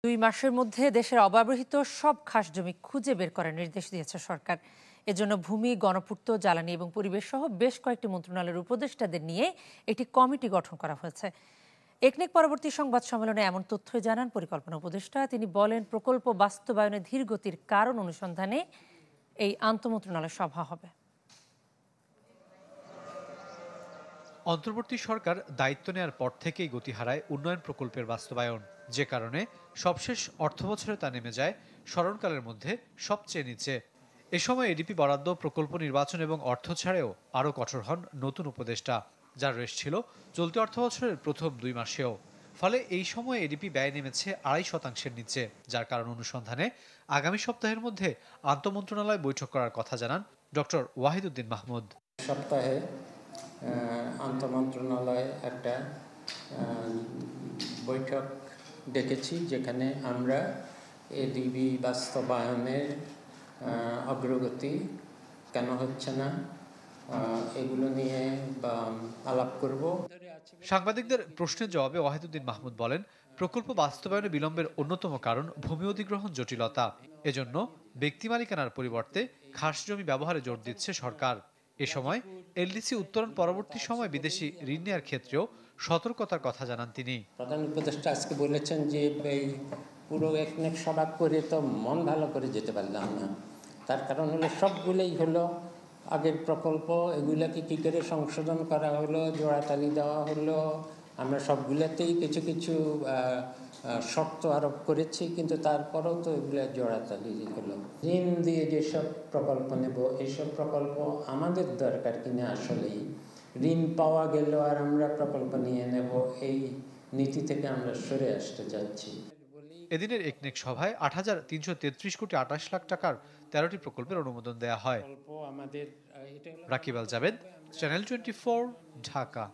2 মাসের মধ্যে দেশের অব্যবহৃত সব খাস জমি খুঁজে বের করার নির্দেশ দিয়েছে সরকার। এজন্য ভূমি, গণপূর্ত, জ্বালানি এবং পরিবেশ সহ বেশ কয়েকটি মন্ত্রণালয়ের উপদেষ্টাদের নিয়ে একটি কমিটি গঠন করা হয়েছে। একনেক পরবর্তী সংবাদ সম্মেলনে এমন তথ্যই জানান পরিকল্পনা উপদেষ্টা। তিনি বলেন, প্রকল্প বাস্তবায়নে ধীরগতির কারণ অনুসন্ধানে এই আন্তঃমন্ত্রণালয় সভা হবে। অন্তর্বর্তী সরকার দায়িত্ব নেয়ার পর থেকেই গতি হারায় উন্নয়ন প্রকল্পের বাস্তবায়ন, যে কারণে সবশেষ অর্থবছরে তা নেমে যায় স্মরণকালের মধ্যে সবচেয়ে নিচে। এ সময় এডিপি বরাদ্দ, প্রকল্প নির্বাচন এবং অর্থ ছাড়েও আরও কঠোর হন নতুন উপদেষ্টা, যার রেশ ছিল চলতি অর্থবছরের প্রথম 2 মাসেও। ফলে এই সময় এডিপি ব্যয় নেমেছে 2.5% নিচে, যার কারণ অনুসন্ধানে আগামী সপ্তাহের মধ্যে আন্তঃমন্ত্রণালয় বৈঠক করার কথা জানান ডক্টর ওয়াহিদুদ্দিন মাহমুদ। সপ্তাহে আন্তঃমন্ত্রণালয় একটা বৈঠক ডেকেছি, যেখানে আমরা এডিপি বাস্তবায়নের অগ্রগতি কেন হচ্ছে না এগুলো নিয়ে আলাপ করব। সাংবাদিকদের প্রশ্নের জবাবে ওয়াহিদুদ্দিন মাহমুদ বলেন, প্রকল্প বাস্তবায়নে বিলম্বের অন্যতম কারণ ভূমি অধিগ্রহণ জটিলতা। এজন্য ব্যক্তি মালিকানার পরিবর্তে খাস জমি ব্যবহারে জোর দিচ্ছে সরকার। এ সময় এলডিসি উত্তোলন পরবর্তী সময় বিদেশি ঋণ নেওয়ার ক্ষেত্রেও সতর্কতার কথা জানান তিনি। প্রধান উপদেষ্টা আজকে বলেছেন যে এই পুরো একনেক সভা করে তো মন ভালো করে যেতে পারলাম না। তার কারণ হলো সবগুলোই হলো আগের প্রকল্প, এগুলাকে কী করে সংশোধন করা হলো, জোড়াতালি দেওয়া হলো। আমরা সবগুলোতেই কিছু কিছু শর্ত আরোপ করেছি, কিন্তু তারপরেও তো এগুলো জোড়াতালি হলো। ঋণ দিয়ে যেসব প্রকল্প নেব, এইসব প্রকল্প আমাদের দরকার কিনা, আসলেই ঋণ পাওয়া গেল আর আমরা প্রকল্প নিয়ে নেব, এই নীতি থেকে আমরা সরে আসতে যাচ্ছি। এদিনের একনেক সভায় 8,333 কোটি 28 লাখ টাকার 13টি প্রকল্পের অনুমোদন দেয়া হয়। রাকিব আল জাবেদ, চ্যানেল 24, ঢাকা।